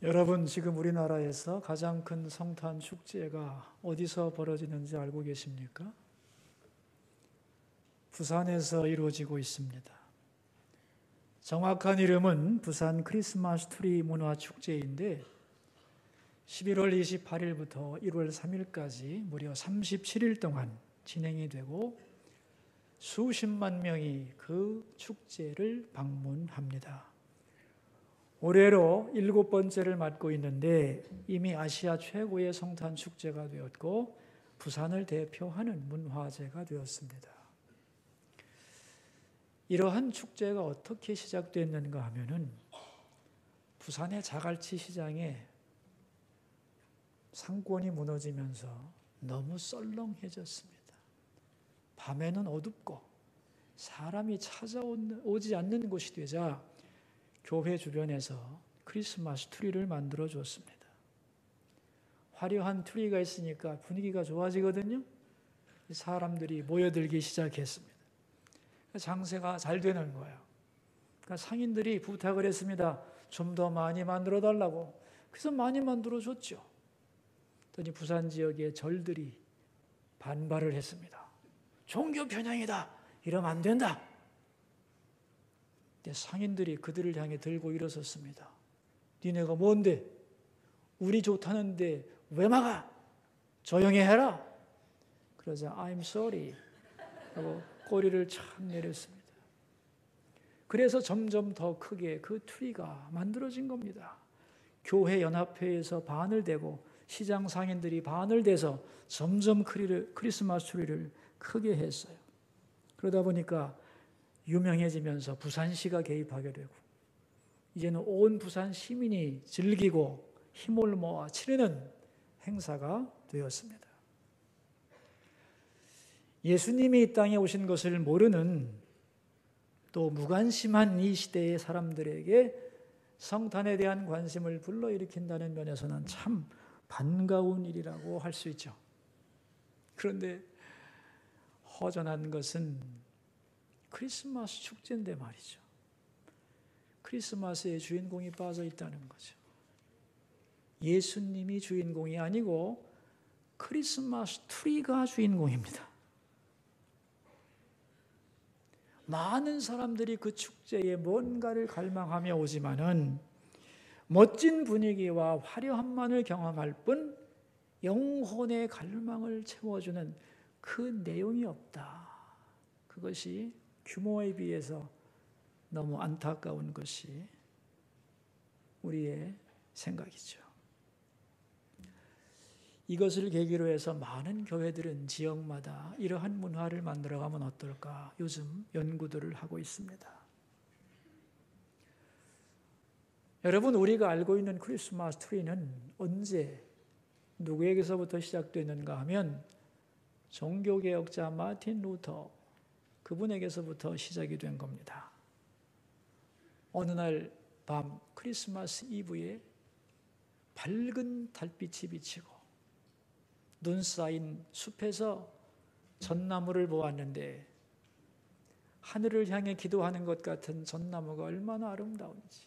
여러분, 지금 우리나라에서 가장 큰 성탄 축제가 어디서 벌어지는지 알고 계십니까? 부산에서 이루어지고 있습니다. 정확한 이름은 부산 크리스마스 트리 문화축제인데 11월 28일부터 1월 3일까지 무려 37일 동안 진행이 되고 수십만 명이 그 축제를 방문합니다. 올해로 7번째를 맡고 있는데 이미 아시아 최고의 성탄 축제가 되었고 부산을 대표하는 문화제가 되었습니다. 이러한 축제가 어떻게 시작됐는가 하면은 부산의 자갈치 시장에 상권이 무너지면서 너무 썰렁해졌습니다. 밤에는 어둡고 사람이 찾아오지 않는 곳이 되자 교회 주변에서 크리스마스 트리를 만들어 줬습니다. 화려한 트리가 있으니까 분위기가 좋아지거든요. 사람들이 모여들기 시작했습니다. 장세가 잘 되는 거예요. 그러니까 상인들이 부탁을 했습니다. 좀 더 많이 만들어 달라고. 그래서 많이 만들어 줬죠. 그랬더니 부산 지역의 절들이 반발을 했습니다. 종교 편향이다. 이러면 안 된다. 상인들이 그들을 향해 들고 일어섰습니다. 니네가 뭔데? 우리 좋다는데 왜 막아? 조용히 해라. 그러자 I'm sorry 하고 꼬리를 착 내렸습니다. 그래서 점점 더 크게 그 트리가 만들어진 겁니다. 교회 연합회에서 반을 대고 시장 상인들이 반을 대서 점점 크리스마스 트리를 크게 했어요. 그러다 보니까 유명해지면서 부산시가 개입하게 되고 이제는 온 부산 시민이 즐기고 힘을 모아 치르는 행사가 되었습니다. 예수님이 이 땅에 오신 것을 모르는 또 무관심한 이 시대의 사람들에게 성탄에 대한 관심을 불러일으킨다는 면에서는 참 반가운 일이라고 할 수 있죠. 그런데 허전한 것은 크리스마스 축제인데 말이죠. 크리스마스의 주인공이 빠져 있다는 거죠. 예수님이 주인공이 아니고 크리스마스 트리가 주인공입니다. 많은 사람들이 그 축제에 뭔가를 갈망하며 오지만은 멋진 분위기와 화려함만을 경험할 뿐 영혼의 갈망을 채워주는 그 내용이 없다. 그것이 규모에 비해서 너무 안타까운 것이 우리의 생각이죠. 이것을 계기로 해서 많은 교회들은 지역마다 이러한 문화를 만들어가면 어떨까 요즘 연구들을 하고 있습니다. 여러분, 우리가 알고 있는 크리스마스 트리는 언제 누구에게서부터 시작됐는가 하면 종교개혁자 마틴 루터 그분에게서부터 시작이 된 겁니다. 어느 날 밤 크리스마스 이브에 밝은 달빛이 비치고 눈 쌓인 숲에서 전나무를 보았는데 하늘을 향해 기도하는 것 같은 전나무가 얼마나 아름다운지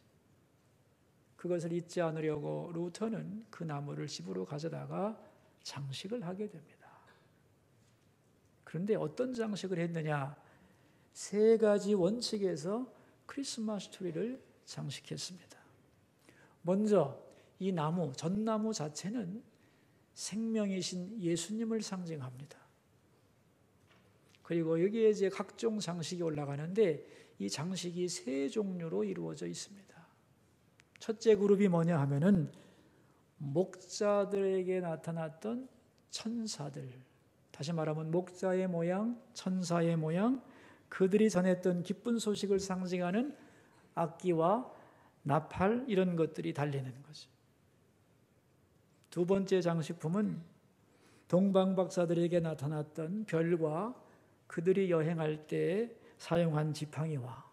그것을 잊지 않으려고 루터는 그 나무를 집으로 가져다가 장식을 하게 됩니다. 그런데 어떤 장식을 했느냐? 3가지 원칙에서 크리스마스 트리를 장식했습니다. 먼저 이 나무, 전나무 자체는 생명이신 예수님을 상징합니다. 그리고 여기에 이제 각종 장식이 올라가는데 이 장식이 3종류로 이루어져 있습니다. 첫째 그룹이 뭐냐 하면은 목자들에게 나타났던 천사들, 다시 말하면 목자의 모양, 천사의 모양, 그들이 전했던 기쁜 소식을 상징하는 악기와 나팔 이런 것들이 달리는 거죠. 두 번째 장식품은 동방박사들에게 나타났던 별과 그들이 여행할 때 사용한 지팡이와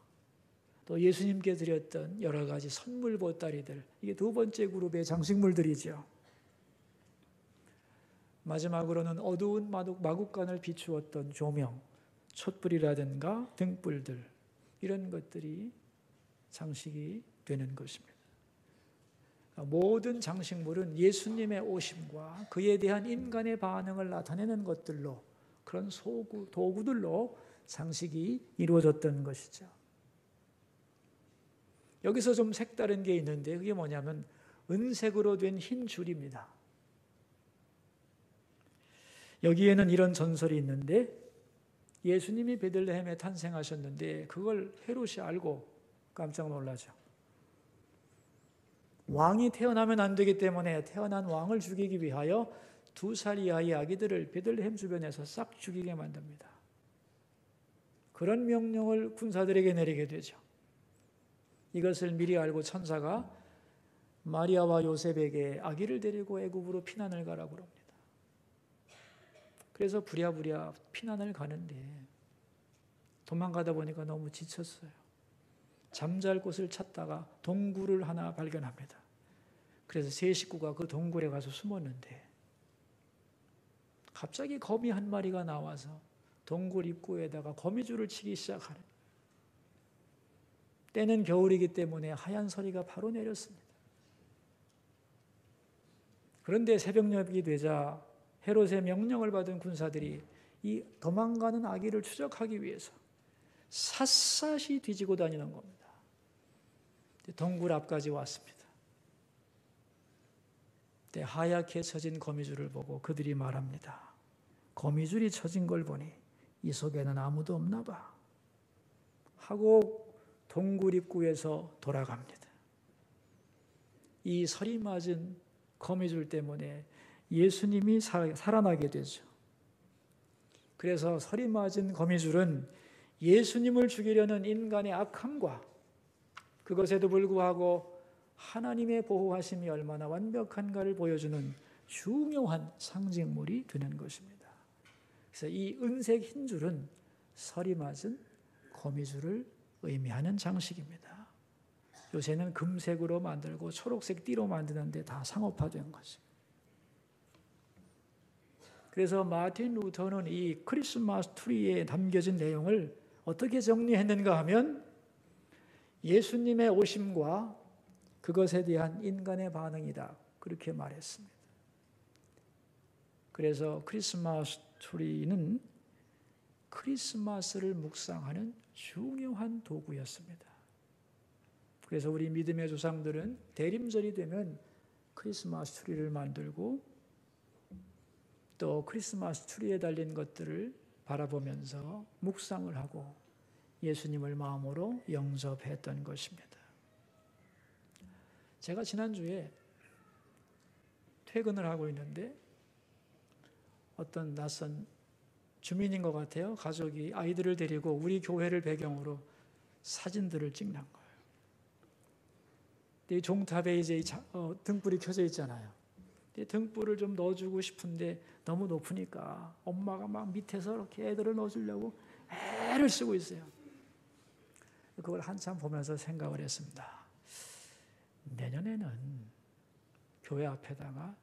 또 예수님께 드렸던 여러 가지 선물 보따리들, 이게 두 번째 그룹의 장식물들이죠. 마지막으로는 어두운 마국간을 비추었던 조명, 촛불이라든가 등불들 이런 것들이 장식이 되는 것입니다. 모든 장식물은 예수님의 오심과 그에 대한 인간의 반응을 나타내는 것들로, 그런 도구들로 장식이 이루어졌던 것이죠. 여기서 좀 색다른 게 있는데, 그게 뭐냐면 은색으로 된 흰 줄입니다. 여기에는 이런 전설이 있는데, 예수님이 베들레헴에 탄생하셨는데 그걸 헤롯이 알고 깜짝 놀라죠. 왕이 태어나면 안 되기 때문에 태어난 왕을 죽이기 위하여 2살 이하의 아기들을 베들레헴 주변에서 싹 죽이게 만듭니다. 그런 명령을 군사들에게 내리게 되죠. 이것을 미리 알고 천사가 마리아와 요셉에게 아기를 데리고 애굽으로 피난을 가라고 합니다. 그래서 부랴부랴 피난을 가는데 도망가다 보니까 너무 지쳤어요. 잠잘 곳을 찾다가 동굴을 하나 발견합니다. 그래서 세 식구가 그 동굴에 가서 숨었는데 갑자기 거미 한 마리가 나와서 동굴 입구에다가 거미줄을 치기 시작하는, 때는 겨울이기 때문에 하얀 서리가 바로 내렸습니다. 그런데 새벽녘이 되자 헤롯의 명령을 받은 군사들이 이 도망가는 아기를 추적하기 위해서 샅샅이 뒤지고 다니는 겁니다. 동굴 앞까지 왔습니다. 하얗게 쳐진 거미줄을 보고 그들이 말합니다. 거미줄이 쳐진 걸 보니 이 속에는 아무도 없나 봐 하고 동굴 입구에서 돌아갑니다. 이 서리 맞은 거미줄 때문에 예수님이 살아나게 되죠. 그래서 서리 맞은 거미줄은 예수님을 죽이려는 인간의 악함과 그것에도 불구하고 하나님의 보호하심이 얼마나 완벽한가를 보여주는 중요한 상징물이 되는 것입니다. 그래서 이 은색 흰 줄은 서리 맞은 거미줄을 의미하는 장식입니다. 요새는 금색으로 만들고 초록색 띠로 만드는데 다 상업화된 거죠. 그래서 마틴 루터는 이 크리스마스 트리에 담겨진 내용을 어떻게 정리했는가 하면 예수님의 오심과 그것에 대한 인간의 반응이다, 그렇게 말했습니다. 그래서 크리스마스 트리는 크리스마스를 묵상하는 중요한 도구였습니다. 그래서 우리 믿음의 조상들은 대림절이 되면 크리스마스 트리를 만들고 또 크리스마스 트리에 달린 것들을 바라보면서 묵상을 하고 예수님을 마음으로 영접했던 것입니다. 제가 지난주에 퇴근을 하고 있는데 어떤 낯선 주민인 것 같아요. 가족이 아이들을 데리고 우리 교회를 배경으로 사진들을 찍는 거예요. 이 종탑에 이제 등불이 켜져 있잖아요. 등불을 좀 넣어주고 싶은데 너무 높으니까 엄마가 막 밑에서 이렇게 애들을 넣어주려고 애를 쓰고 있어요. 그걸 한참 보면서 생각을 했습니다. 내년에는 교회 앞에다가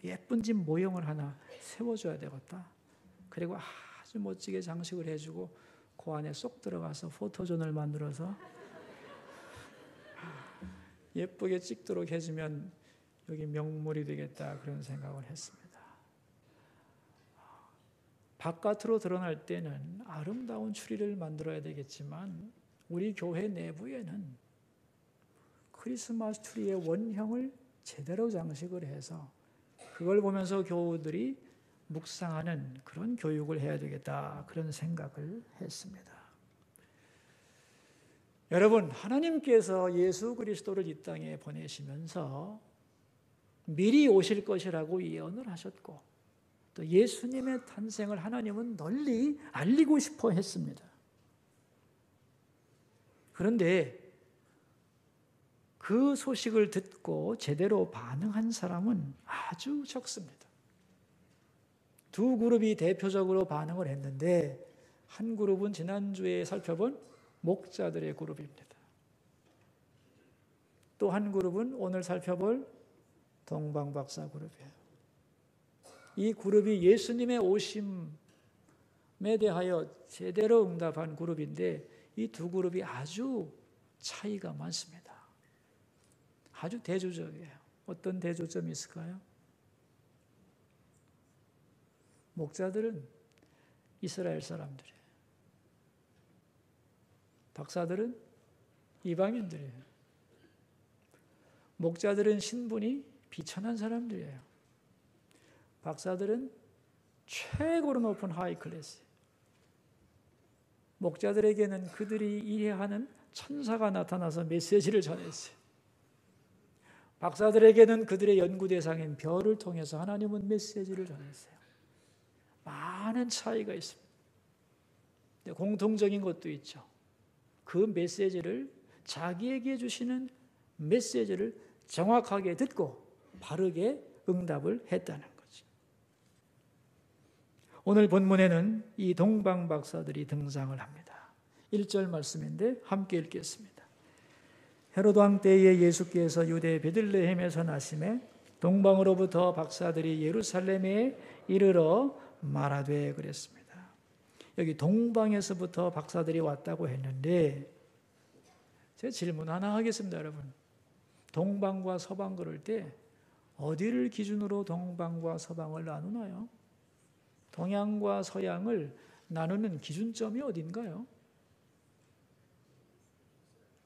예쁜 집 모형을 하나 세워줘야 되겠다. 그리고 아주 멋지게 장식을 해주고 그 안에 쏙 들어가서 포토존을 만들어서 예쁘게 찍도록 해주면 여기 명물이 되겠다, 그런 생각을 했습니다. 바깥으로 드러날 때는 아름다운 추리를 만들어야 되겠지만 우리 교회 내부에는 크리스마스 트리의 원형을 제대로 장식을 해서 그걸 보면서 교우들이 묵상하는 그런 교육을 해야 되겠다, 그런 생각을 했습니다. 여러분, 하나님께서 예수 그리스도를 이 땅에 보내시면서 미리 오실 것이라고 예언을 하셨고 또 예수님의 탄생을 하나님은 널리 알리고 싶어 했습니다. 그런데 그 소식을 듣고 제대로 반응한 사람은 아주 적습니다. 두 그룹이 대표적으로 반응을 했는데 한 그룹은 지난주에 살펴본 목자들의 그룹입니다. 또 한 그룹은 오늘 살펴볼 동방박사 그룹이에요. 이 그룹이 예수님의 오심에 대하여 제대로 응답한 그룹인데 이 두 그룹이 아주 차이가 많습니다. 아주 대조적이에요. 어떤 대조점이 있을까요? 목자들은 이스라엘 사람들이에요. 박사들은 이방인들이에요. 목자들은 신분이 비천한 사람들이에요. 박사들은 최고로 높은 하이 클래스. 목자들에게는 그들이 이해하는 천사가 나타나서 메시지를 전했어요. 박사들에게는 그들의 연구 대상인 별을 통해서 하나님은 메시지를 전했어요. 많은 차이가 있습니다. 공통적인 것도 있죠. 그 메시지를 자기에게 주시는 메시지를 정확하게 듣고 바르게 응답을 했다는 거죠. 오늘 본문에는 이 동방 박사들이 등장을 합니다. 1절 말씀인데 함께 읽겠습니다. 헤롯 왕 때에 예수께서 유대 베들레헴에서 나심에 동방으로부터 박사들이 예루살렘에 이르러 말하되 그랬습니다. 여기 동방에서부터 박사들이 왔다고 했는데 제가 질문 하나 하겠습니다, 여러분. 동방과 서방 그럴 때 어디를 기준으로 동방과 서방을 나누나요? 동양과 서양을 나누는 기준점이 어딘가요?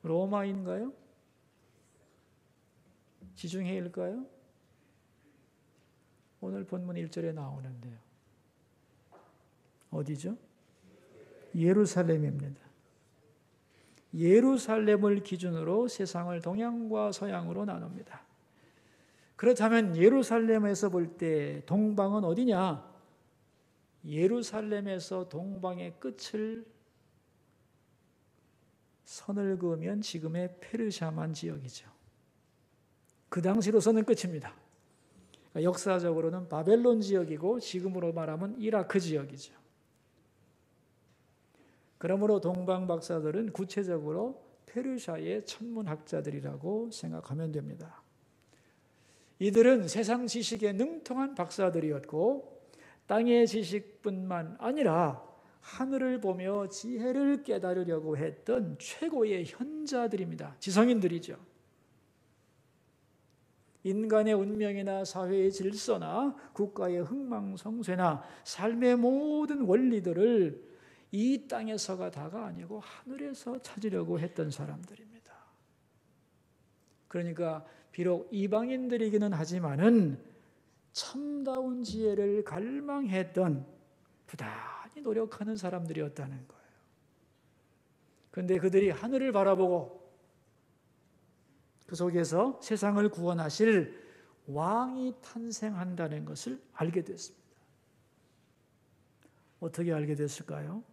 로마인가요? 지중해일까요? 오늘 본문 1절에 나오는데요. 어디죠? 예루살렘입니다. 예루살렘을 기준으로 세상을 동양과 서양으로 나눕니다. 그렇다면 예루살렘에서 볼 때 동방은 어디냐? 예루살렘에서 동방의 끝을 선을 그으면 지금의 페르시아만 지역이죠. 그 당시로서는 끝입니다. 그러니까 역사적으로는 바벨론 지역이고 지금으로 말하면 이라크 지역이죠. 그러므로 동방 박사들은 구체적으로 페르시아의 천문학자들이라고 생각하면 됩니다. 이들은 세상 지식에 능통한 박사들이었고 땅의 지식뿐만 아니라 하늘을 보며 지혜를 깨달으려고 했던 최고의 현자들입니다. 지성인들이죠. 인간의 운명이나 사회의 질서나 국가의 흥망성쇠나 삶의 모든 원리들을 이 땅에서가 다가 아니고 하늘에서 찾으려고 했던 사람들입니다. 그러니까 비록 이방인들이기는 하지만은 참다운 지혜를 갈망했던 부단히 노력하는 사람들이었다는 거예요. 그런데 그들이 하늘을 바라보고 그 속에서 세상을 구원하실 왕이 탄생한다는 것을 알게 됐습니다. 어떻게 알게 됐을까요?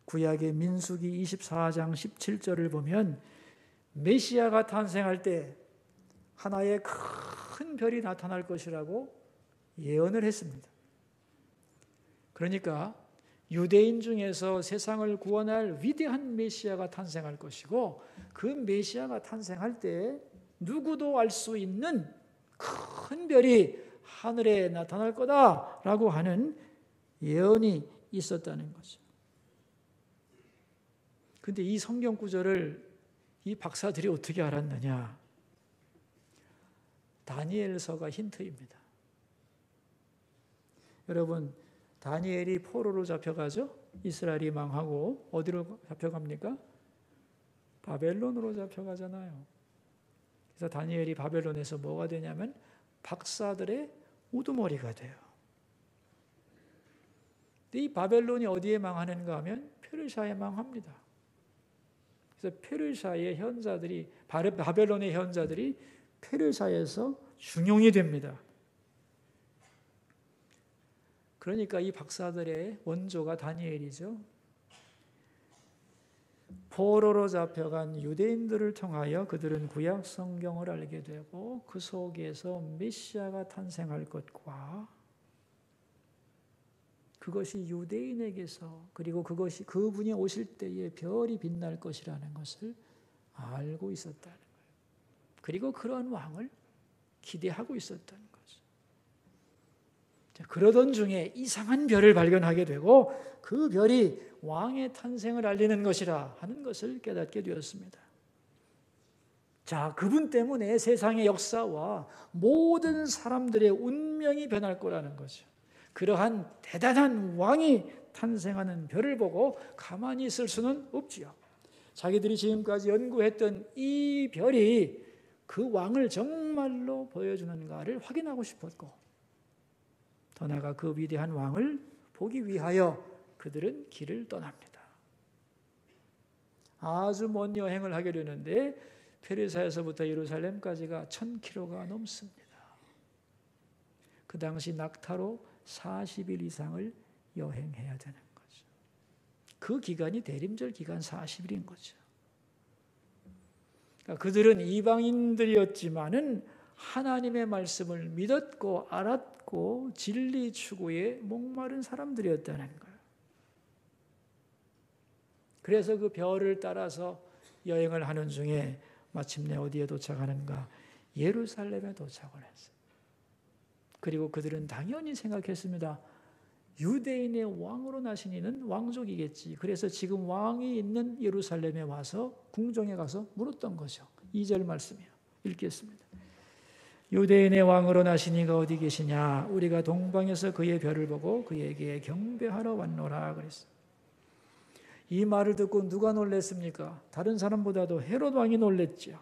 구약의 민수기 24장 17절을 보면 메시아가 탄생할 때 하나의 큰 별이 나타날 것이라고 예언을 했습니다. 그러니까 유대인 중에서 세상을 구원할 위대한 메시아가 탄생할 것이고 그 메시아가 탄생할 때 누구도 알 수 있는 큰 별이 하늘에 나타날 거다라고 하는 예언이 있었다는 거죠. 그런데 이 성경 구절을 이 박사들이 어떻게 알았느냐? 다니엘서가 힌트입니다. 여러분, 다니엘이 포로로 잡혀가죠? 이스라엘이 망하고 어디로 잡혀갑니까? 바벨론으로 잡혀가잖아요. 그래서 다니엘이 바벨론에서 뭐가 되냐면 박사들의 우두머리가 돼요. 근데 이 바벨론이 어디에 망하는가 하면 페르시아에 망합니다. 그래서 페르시아의 현자들이 바벨론의 현자들이 페르시아에서 중용이 됩니다. 그러니까 이 박사들의 원조가 다니엘이죠. 포로로 잡혀간 유대인들을 통하여 그들은 구약 성경을 알게 되고 그 속에서 메시아가 탄생할 것과 그것이 유대인에게서 그리고 그것이 그분이 오실 때에 별이 빛날 것이라는 것을 알고 있었다는 거예요. 그리고 그런 왕을 기대하고 있었다는 거죠. 그러던 중에 이상한 별을 발견하게 되고 그 별이 왕의 탄생을 알리는 것이라 하는 것을 깨닫게 되었습니다. 자, 그분 때문에 세상의 역사와 모든 사람들의 운명이 변할 거라는 거죠. 그러한 대단한 왕이 탄생하는 별을 보고 가만히 있을 수는 없지요. 자기들이 지금까지 연구했던 이 별이 그 왕을 정말로 보여주는가를 확인하고 싶었고, 더 나아가 그 위대한 왕을 보기 위하여 그들은 길을 떠납니다. 아주 먼 여행을 하게 되는데 페르사에서부터 예루살렘까지가 1000km가 넘습니다. 그 당시 낙타로 40일 이상을 여행해야 되는 거죠. 그 기간이 대림절 기간 40일인 거죠. 그러니까 그들은 이방인들이었지만은 하나님의 말씀을 믿었고 알았고 진리 추구에 목마른 사람들이었다는 거예요. 그래서 그 별을 따라서 여행을 하는 중에 마침내 어디에 도착하는가? 예루살렘에 도착을 했어요. 그리고 그들은 당연히 생각했습니다. 유대인의 왕으로 나신 이는 왕족이겠지. 그래서 지금 왕이 있는 예루살렘에 와서 궁정에 가서 물었던 거죠. 2절 말씀이요. 읽겠습니다. 유대인의 왕으로 나신 이가 어디 계시냐? 우리가 동방에서 그의 별을 보고 그에게 경배하러 왔노라 그랬어요. 이 말을 듣고 누가 놀랬습니까? 다른 사람보다도 헤롯 왕이 놀랬죠.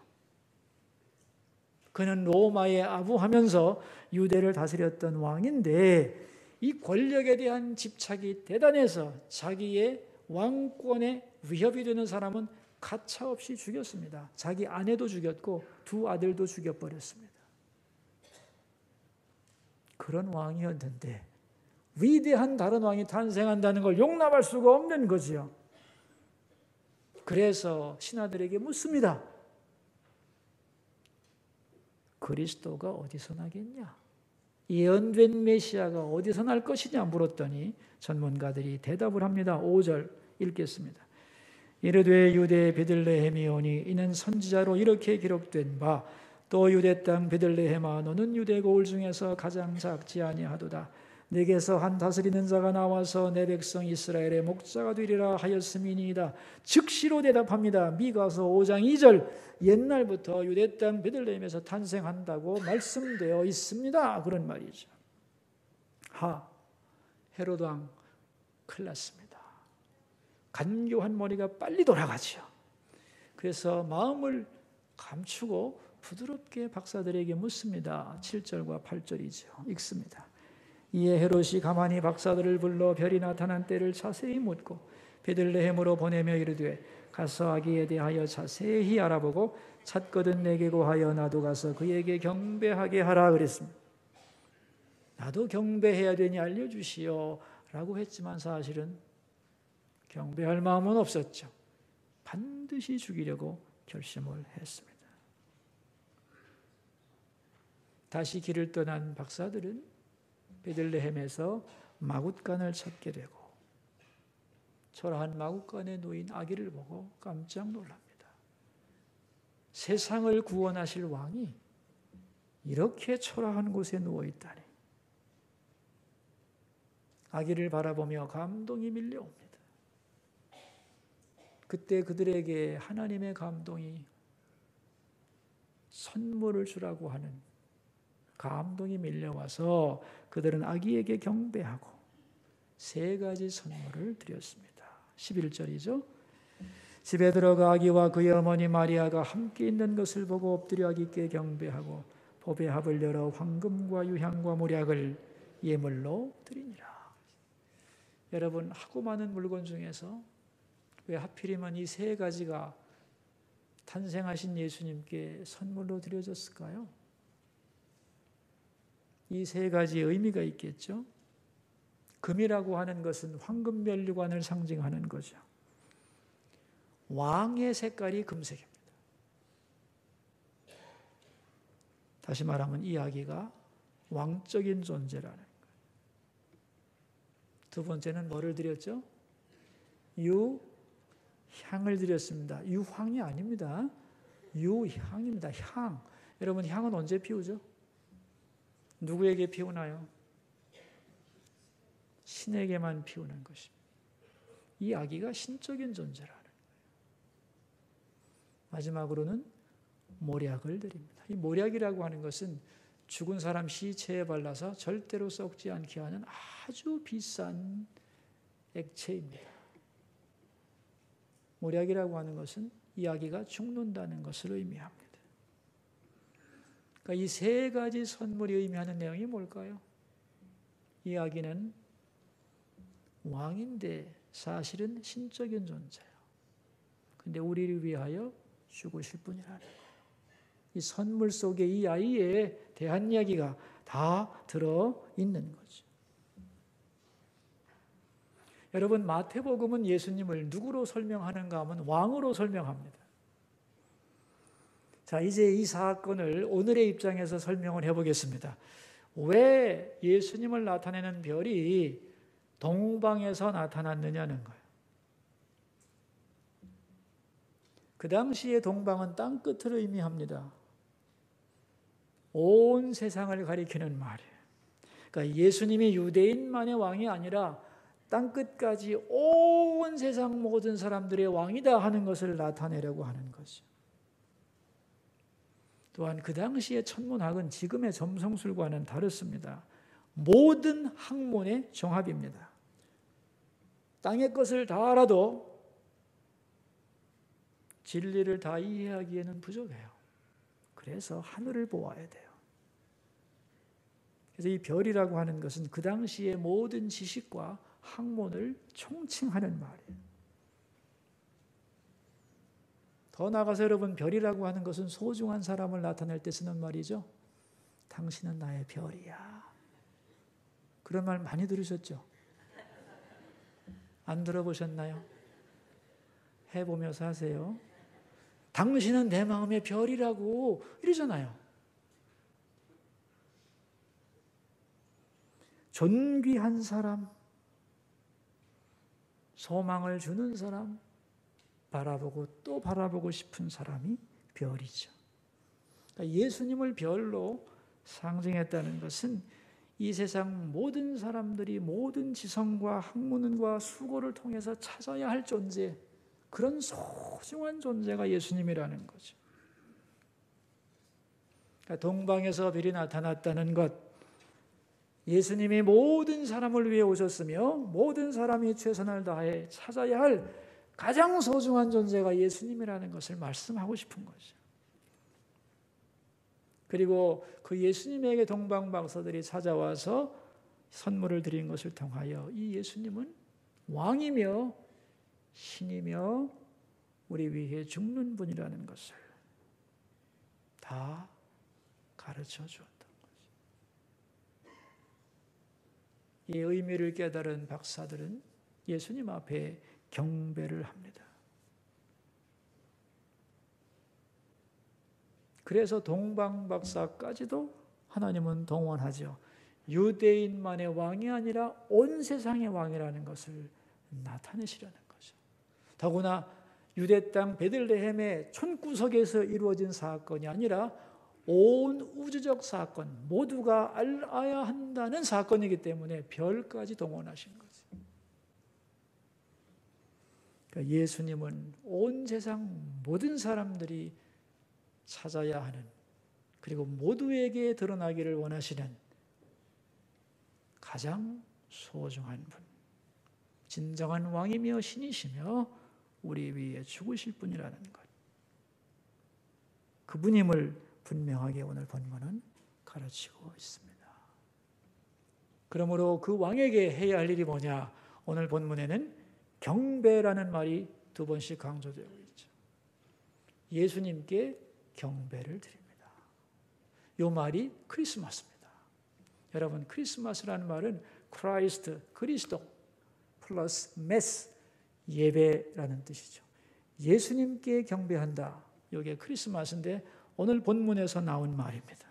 그는 로마에 아부하면서 유대를 다스렸던 왕인데 이 권력에 대한 집착이 대단해서 자기의 왕권에 위협이 되는 사람은 가차없이 죽였습니다. 자기 아내도 죽였고 두 아들도 죽여버렸습니다. 그런 왕이었는데 위대한 다른 왕이 탄생한다는 걸 용납할 수가 없는 거지요. 그래서 신하들에게 묻습니다. 그리스도가 어디서 나겠냐? 예언된 메시아가 어디서 날 것이냐 물었더니 전문가들이 대답을 합니다. 5절 읽겠습니다. 이르되 유대 베들레헴이오니 이는 선지자로 이렇게 기록된 바 또 유대 땅 베들레헴아 너는 유대 고을 중에서 가장 작지 아니하도다. 내게서 한 다스리는 자가 나와서 내 백성 이스라엘의 목자가 되리라 하였음이니이다. 즉시로 대답합니다. 미가서 5장 2절 옛날부터 유대 땅 베들레헴에서 탄생한다고 말씀되어 있습니다. 그런 말이죠. 헤롯 왕 큰일 났습니다. 간교한 머리가 빨리 돌아가지요. 그래서 마음을 감추고 부드럽게 박사들에게 묻습니다. 7절과 8절이죠. 읽습니다. 이에 헤롯이 가만히 박사들을 불러 별이 나타난 때를 자세히 묻고 베들레헴으로 보내며 이르되 가서 아기에 대하여 자세히 알아보고 찾거든 내게 고하여 나도 가서 그에게 경배하게 하라 그랬습니다. 나도 경배해야 되니 알려주시오 라고 했지만 사실은 경배할 마음은 없었죠. 반드시 죽이려고 결심을 했습니다. 다시 길을 떠난 박사들은 베들레헴에서 마굿간을 찾게 되고 초라한 마굿간에 놓인 아기를 보고 깜짝 놀랍니다. 세상을 구원하실 왕이 이렇게 초라한 곳에 누워있다니. 아기를 바라보며 감동이 밀려옵니다. 그때 그들에게 하나님의 감동이 선물을 주라고 하는 감동이 밀려와서 그들은 아기에게 경배하고 3가지 선물을 드렸습니다. 11절이죠. 집에 들어가 아기와 그의 어머니 마리아가 함께 있는 것을 보고 엎드려 아기께 경배하고 보배 합을 열어 황금과 유향과 몰약을 예물로 드리니라. 여러분, 하고 많은 물건 중에서 왜 하필이면 이 3가지가 탄생하신 예수님께 선물로 드려졌을까요? 이 3가지의 의미가 있겠죠. 금이라고 하는 것은 황금 면류관을 상징하는 거죠. 왕의 색깔이 금색입니다. 다시 말하면 이 아기가 왕적인 존재라는 거예요. 두 번째는 뭐를 드렸죠? 유향을 드렸습니다. 유황이 아닙니다. 유향입니다. 향. 여러분, 향은 언제 피우죠? 누구에게 피우나요? 신에게만 피우는 것입니다. 이 아기가 신적인 존재라는 거예요. 마지막으로는 모략을 드립니다. 이 모략이라고 하는 것은 죽은 사람 시체에 발라서 절대로 썩지 않게 하는 아주 비싼 액체입니다. 모략이라고 하는 것은 이야기가 죽는다는 것을 의미합니다. 그러니까 이 세 가지 선물이 의미하는 내용이 뭘까요? 이야기는 왕인데 사실은 신적인 존재예요. 근데 우리를 위하여 죽으실 분이라는 거예요. 이 선물 속에 이 아이에 대한 이야기가 다 들어있는 거죠. 여러분, 마태복음은 예수님을 누구로 설명하는가 하면 왕으로 설명합니다. 자, 이제 이 사건을 오늘의 입장에서 설명을 해보겠습니다. 왜 예수님을 나타내는 별이 동방에서 나타났느냐는 거예요. 그 당시의 동방은 땅끝을 의미합니다. 온 세상을 가리키는 말이에요. 그러니까 예수님이 유대인만의 왕이 아니라 땅끝까지 온 세상 모든 사람들의 왕이다 하는 것을 나타내려고 하는 거죠. 또한 그 당시의 천문학은 지금의 점성술과는 다릅니다. 모든 학문의 종합입니다. 땅의 것을 다 알아도 진리를 다 이해하기에는 부족해요. 그래서 하늘을 보아야 돼요. 그래서 이 별이라고 하는 것은 그 당시의 모든 지식과 학문을 총칭하는 말이에요. 더 나아가서 여러분, 별이라고 하는 것은 소중한 사람을 나타낼 때 쓰는 말이죠. 당신은 나의 별이야. 그런 말 많이 들으셨죠? 안 들어보셨나요? 해보면서 하세요. 당신은 내 마음의 별이라고 이러잖아요. 존귀한 사람, 소망을 주는 사람, 바라보고 또 바라보고 싶은 사람이 별이죠. 그러니까 예수님을 별로 상징했다는 것은 이 세상 모든 사람들이 모든 지성과 학문과 수고를 통해서 찾아야 할 존재, 그런 소중한 존재가 예수님이라는 거죠. 그러니까 동방에서 별이 나타났다는 것, 예수님이 모든 사람을 위해 오셨으며 모든 사람이 최선을 다해 찾아야 할 가장 소중한 존재가 예수님이라는 것을 말씀하고 싶은 거죠. 그리고 그 예수님에게 동방박사들이 찾아와서 선물을 드린 것을 통하여 이 예수님은 왕이며 신이며 우리 위해 죽는 분이라는 것을 다 가르쳐 주었던 거죠. 이 의미를 깨달은 박사들은 예수님 앞에 경배를 합니다. 그래서 동방박사까지도 하나님은 동원하죠. 유대인만의 왕이 아니라 온 세상의 왕이라는 것을 나타내시려는 거죠. 더구나 유대 땅 베들레헴의 촌구석에서 이루어진 사건이 아니라 온 우주적 사건, 모두가 알아야 한다는 사건이기 때문에 별까지 동원하신 거죠. 그러니까 예수님은 온 세상 모든 사람들이 찾아야 하는, 그리고 모두에게 드러나기를 원하시는 가장 소중한 분, 진정한 왕이며 신이시며 우리 위에 죽으실 분이라는 것, 그분임을 분명하게 오늘 본문은 가르치고 있습니다. 그러므로 그 왕에게 해야 할 일이 뭐냐? 오늘 본문에는 경배라는 말이 두 번씩 강조되고 있죠. 예수님께 경배를 드립니다. 이 말이 크리스마스입니다. 여러분, 크리스마스라는 말은 크라이스트, 그리스도 플러스 메스, 예배라는 뜻이죠. 예수님께 경배한다. 이게 크리스마스인데 오늘 본문에서 나온 말입니다.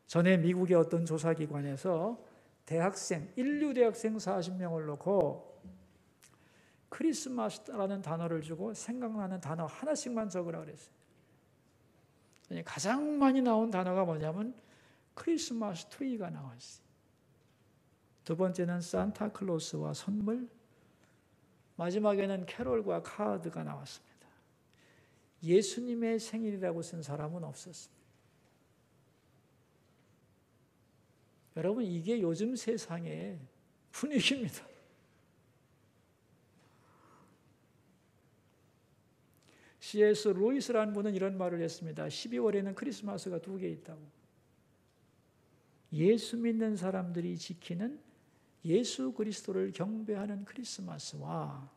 전에 미국의 어떤 조사기관에서 대학생, 인류 대학생 40명을 놓고 크리스마스라는 단어를 주고 생각나는 단어 하나씩만 적으라 그랬어요. 가장 많이 나온 단어가 뭐냐면 크리스마스 트리가 나왔어요. 두 번째는 산타클로스와 선물, 마지막에는 캐롤과 카드가 나왔습니다. 예수님의 생일이라고 쓴 사람은 없었습니다. 여러분, 이게 요즘 세상의 분위기입니다. C.S. 루이스라는 분은 이런 말을 했습니다. 12월에는 크리스마스가 2개 있다고. 예수 믿는 사람들이 지키는 예수 그리스도를 경배하는 크리스마스와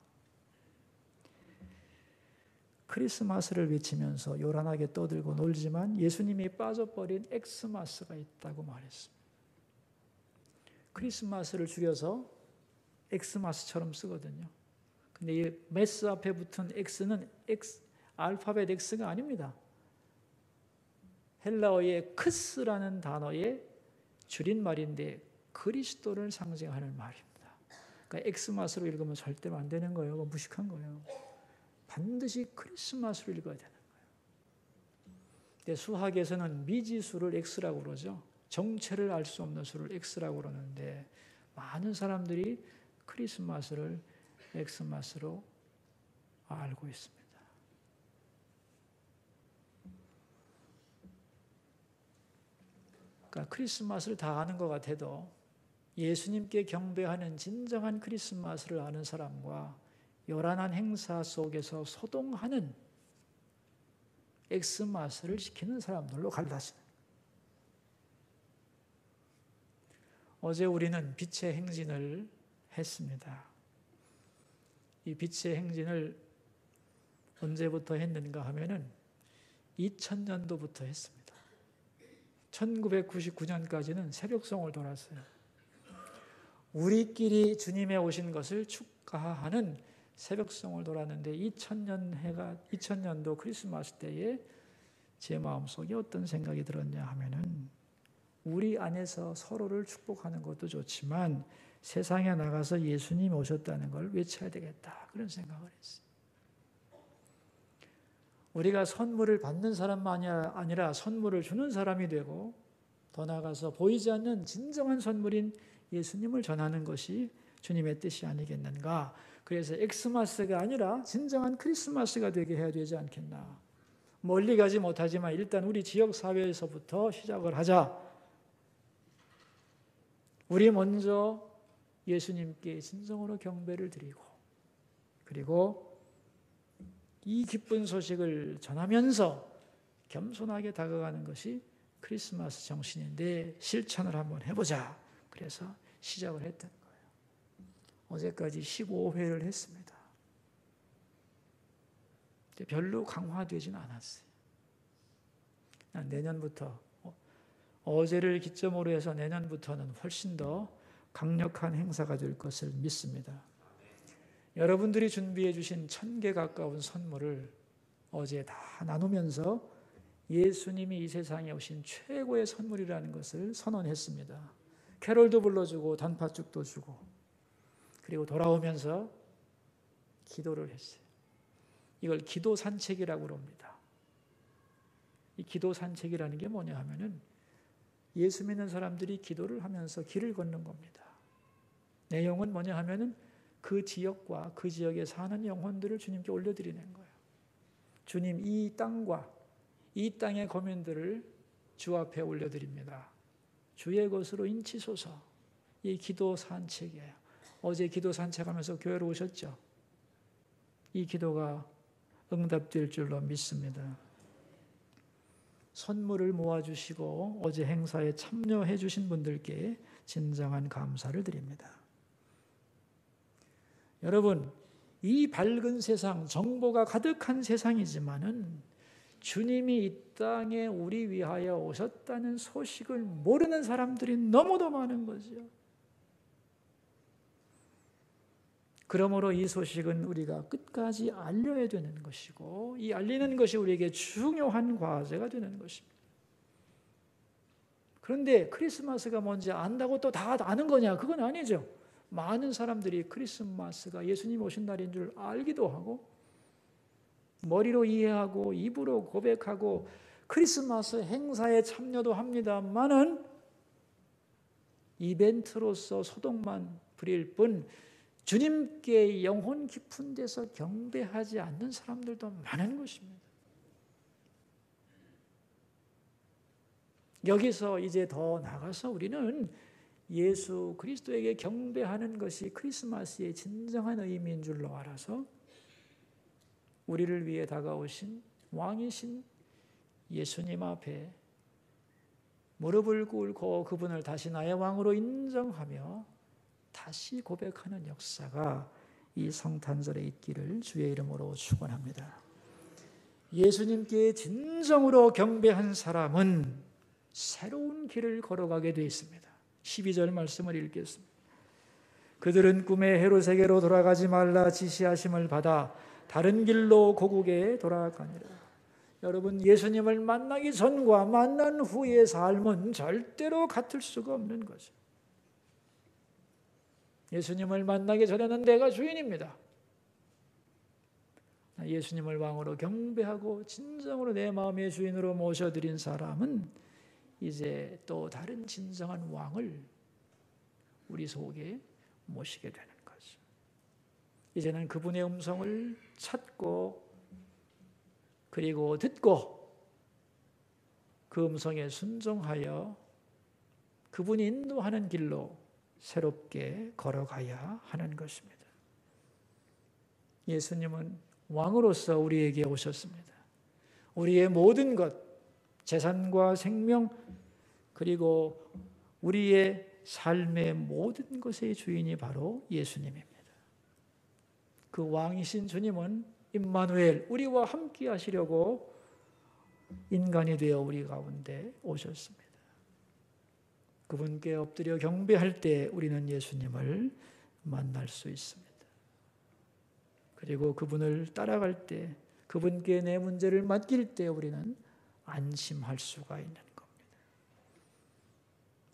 크리스마스를 외치면서 요란하게 떠들고 놀지만 예수님이 빠져버린 엑스마스가 있다고 말했습니다. 크리스마스를 줄여서 엑스마스처럼 쓰거든요. 근데 이 메스 앞에 붙은 X는 알파벳 X가 아닙니다. 헬라어의 크스라는 단어의 줄임말인데 그리스도를 상징하는 말입니다. 그러니까 엑스마스로 읽으면 절대로 안 되는 거예요. 무식한 거예요. 반드시 크리스마스로 읽어야 되는 거예요. 근데 수학에서는 미지수를 X라고 그러죠. 정체를 알 수 없는 수를 X라고 그러는데 많은 사람들이 크리스마스를 엑스마스로 알고 있습니다. 그러니까 크리스마스를 다 아는 것 같아도 예수님께 경배하는 진정한 크리스마스를 아는 사람과 요란한 행사 속에서 소동하는 엑스마스를 지키는 사람들로 갈라지는. 어제 우리는 빛의 행진을 했습니다. 이 빛의 행진을 언제부터 했는가 하면은 2000년도부터 했습니다. 1999년까지는 새벽송을 돌았어요. 우리끼리 주님의 오신 것을 축하하는 새벽송을 돌았는데 2000년도 크리스마스 때에 제 마음속에 어떤 생각이 들었냐 하면은 우리 안에서 서로를 축복하는 것도 좋지만 세상에 나가서 예수님이 오셨다는 걸 외쳐야 되겠다. 그런 생각을 했어요. 우리가 선물을 받는 사람만이 아니라 선물을 주는 사람이 되고 더 나아가서 보이지 않는 진정한 선물인 예수님을 전하는 것이 주님의 뜻이 아니겠는가. 그래서 엑스마스가 아니라 진정한 크리스마스가 되게 해야 되지 않겠나. 멀리 가지 못하지만 일단 우리 지역 사회에서부터 시작을 하자. 우리 먼저 예수님께 진정으로 경배를 드리고 그리고 이 기쁜 소식을 전하면서 겸손하게 다가가는 것이 크리스마스 정신인데 실천을 한번 해보자. 그래서 시작을 했던 거예요. 어제까지 15회를 했습니다. 별로 강화되진 않았어요. 내년부터 어제를 기점으로 해서 내년부터는 훨씬 더 강력한 행사가 될 것을 믿습니다. 여러분들이 준비해 주신 1000개 가까운 선물을 어제 다 나누면서 예수님이 이 세상에 오신 최고의 선물이라는 것을 선언했습니다. 캐롤도 불러주고 단팥죽도 주고 그리고 돌아오면서 기도를 했어요. 이걸 기도 산책이라고 합니다. 이 기도 산책이라는 게 뭐냐 하면은 예수 믿는 사람들이 기도를 하면서 길을 걷는 겁니다. 내용은 뭐냐 하면은 그 지역과 그 지역에 사는 영혼들을 주님께 올려드리는 거예요. 주님, 이 땅과 이 땅의 거민들을 주 앞에 올려드립니다. 주의 것으로 인치소서. 이 기도 산책이에요. 어제 기도 산책하면서 교회로 오셨죠? 이 기도가 응답될 줄로 믿습니다. 선물을 모아주시고 어제 행사에 참여해 주신 분들께 진정한 감사를 드립니다. 여러분, 이 밝은 세상, 정보가 가득한 세상이지만은 주님이 이 땅에 우리 위하여 오셨다는 소식을 모르는 사람들이 너무도 많은 거죠. 그러므로 이 소식은 우리가 끝까지 알려야 되는 것이고 이 알리는 것이 우리에게 중요한 과제가 되는 것입니다. 그런데 크리스마스가 뭔지 안다고 또 다 아는 거냐? 그건 아니죠. 많은 사람들이 크리스마스가 예수님 오신 날인 줄 알기도 하고 머리로 이해하고 입으로 고백하고 크리스마스 행사에 참여도 합니다만은 이벤트로서 소동만 부릴 뿐 주님께 영혼 깊은 데서 경배하지 않는 사람들도 많은 것입니다. 여기서 이제 더 나가서 우리는 예수 그리스도에게 경배하는 것이 크리스마스의 진정한 의미인 줄로 알아서 우리를 위해 다가오신 왕이신 예수님 앞에 무릎을 꿇고 그분을 다시 나의 왕으로 인정하며 다시 고백하는 역사가 이 성탄절에 있기를 주의 이름으로 축원합니다. 예수님께 진정으로 경배한 사람은 새로운 길을 걸어가게 되어 있습니다. 12절 말씀을 읽겠습니다. 그들은 꿈에 헤롯에게로 돌아가지 말라 지시하심을 받아 다른 길로 고국에 돌아가니라. 여러분, 예수님을 만나기 전과 만난 후의 삶은 절대로 같을 수가 없는 거죠. 예수님을 만나기 전에는 내가 주인입니다. 예수님을 왕으로 경배하고 진정으로 내 마음의 주인으로 모셔드린 사람은 이제 또 다른 진정한 왕을 우리 속에 모시게 되는 거죠. 이제는 그분의 음성을 찾고 그리고 듣고 그 음성에 순종하여 그분이 인도하는 길로 새롭게 걸어가야 하는 것입니다. 예수님은 왕으로서 우리에게 오셨습니다. 우리의 모든 것, 재산과 생명, 그리고 우리의 삶의 모든 것의 주인이 바로 예수님입니다. 그 왕이신 주님은 임마누엘, 우리와 함께 하시려고 인간이 되어 우리 가운데 오셨습니다. 그분께 엎드려 경배할 때 우리는 예수님을 만날 수 있습니다. 그리고 그분을 따라갈 때, 그분께 내 문제를 맡길 때 우리는 안심할 수가 있는 겁니다.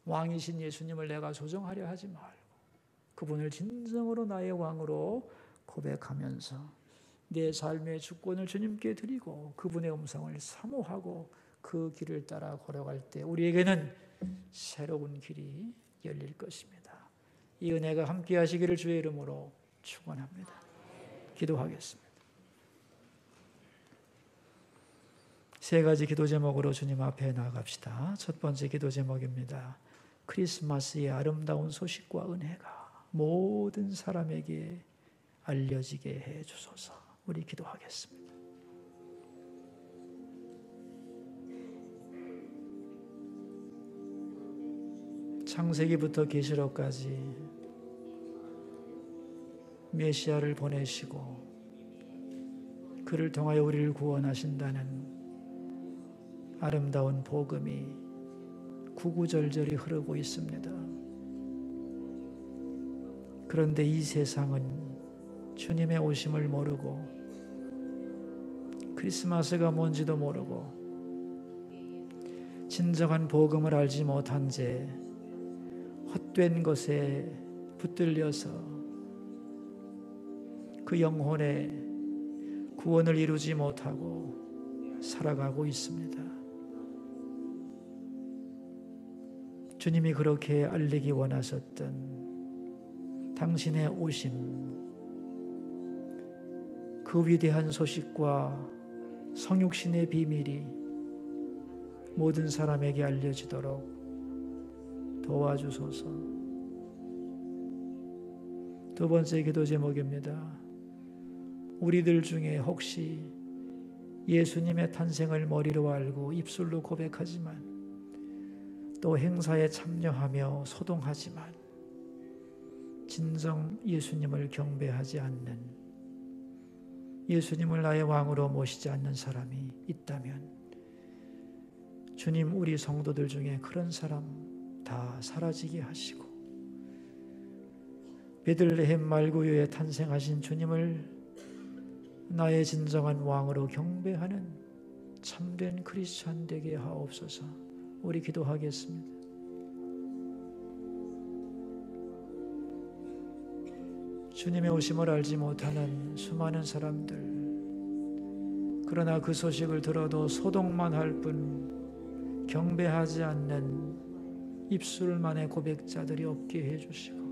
왕이신 예수님을 내가 조종하려 하지 말고 그분을 진정으로 나의 왕으로 고백하면서 내 삶의 주권을 주님께 드리고 그분의 음성을 사모하고 그 길을 따라 걸어갈 때 우리에게는 새로운 길이 열릴 것입니다. 이 은혜가 함께 하시기를 주의 이름으로 축원합니다. 기도하겠습니다. 세 가지 기도 제목으로 주님 앞에 나아갑시다. 첫 번째 기도 제목입니다. 크리스마스의 아름다운 소식과 은혜가 모든 사람에게 알려지게 해 주소서. 우리 기도하겠습니다. 창세기부터 계시록까지 메시아를 보내시고 그를 통하여 우리를 구원하신다는 아름다운 복음이 구구절절히 흐르고 있습니다. 그런데 이 세상은 주님의 오심을 모르고 크리스마스가 뭔지도 모르고 진정한 복음을 알지 못한 채 헛된 것에 붙들려서 그 영혼의 구원을 이루지 못하고 살아가고 있습니다. 주님이 그렇게 알리기 원하셨던 당신의 오심, 그 위대한 소식과 성육신의 비밀이 모든 사람에게 알려지도록 도와주소서. 두 번째 기도 제목입니다. 우리들 중에 혹시 예수님의 탄생을 머리로 알고 입술로 고백하지만 또 행사에 참여하며 소동하지만 진정 예수님을 경배하지 않는, 예수님을 나의 왕으로 모시지 않는 사람이 있다면 주님, 우리 성도들 중에 그런 사람 다 사라지게 하시고 베들레헴 말구유에 탄생하신 주님을 나의 진정한 왕으로 경배하는 참된 크리스찬 되게 하옵소서. 우리 기도하겠습니다. 주님의 오심을 알지 못하는 수많은 사람들, 그러나 그 소식을 들어도 소동만 할 뿐 경배하지 않는 입술만의 고백자들이 없게 해주시고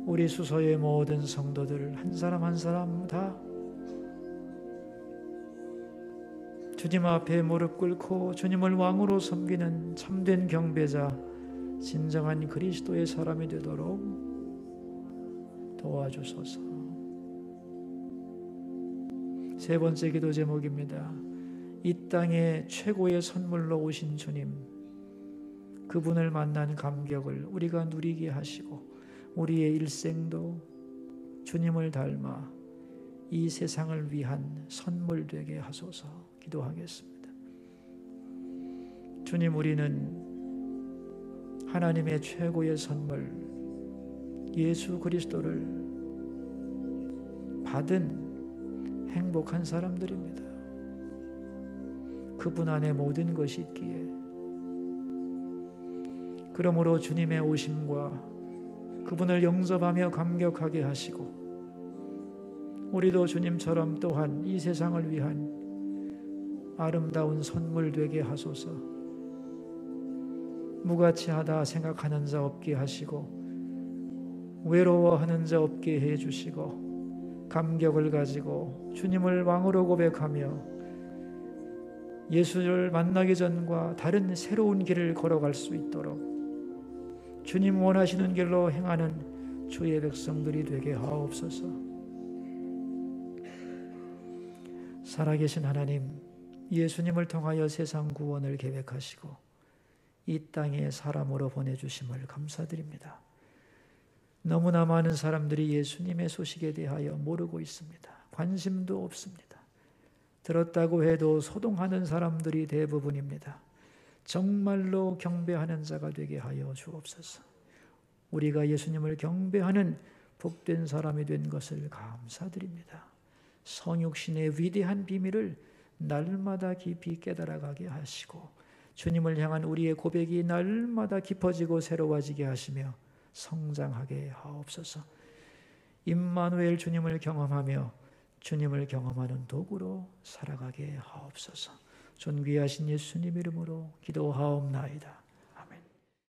우리 수서의 모든 성도들 한 사람 한 사람 다 주님 앞에 무릎 꿇고 주님을 왕으로 섬기는 참된 경배자, 진정한 그리스도의 사람이 되도록 도와주소서. 세 번째 기도 제목입니다. 이 땅에 최고의 선물로 오신 주님, 그분을 만난 감격을 우리가 누리게 하시고 우리의 일생도 주님을 닮아 이 세상을 위한 선물 되게 하소서. 기도하겠습니다. 주님, 우리는 하나님의 최고의 선물 예수 그리스도를 받은 행복한 사람들입니다. 그분 안에 모든 것이 있기에, 그러므로 주님의 오심과 그분을 영접하며 감격하게 하시고 우리도 주님처럼 또한 이 세상을 위한 아름다운 선물 되게 하소서. 무가치하다 생각하는 자 없게 하시고 외로워하는 자 없게 해주시고 감격을 가지고 주님을 왕으로 고백하며 예수를 만나기 전과 다른 새로운 길을 걸어갈 수 있도록 주님 원하시는 길로 행하는 주의 백성들이 되게 하옵소서. 살아계신 하나님, 예수님을 통하여 세상 구원을 계획하시고 이 땅에 사람으로 보내주심을 감사드립니다. 너무나 많은 사람들이 예수님의 소식에 대하여 모르고 있습니다. 관심도 없습니다. 들었다고 해도 소동하는 사람들이 대부분입니다. 정말로 경배하는 자가 되게 하여 주옵소서. 우리가 예수님을 경배하는 복된 사람이 된 것을 감사드립니다. 성육신의 위대한 비밀을 날마다 깊이 깨달아가게 하시고 주님을 향한 우리의 고백이 날마다 깊어지고 새로워지게 하시며 성장하게 하옵소서. 임마누엘 주님을 경험하며 주님을 경험하는 도구로 살아가게 하옵소서. 존귀하신 예수님 이름으로 기도하옵나이다.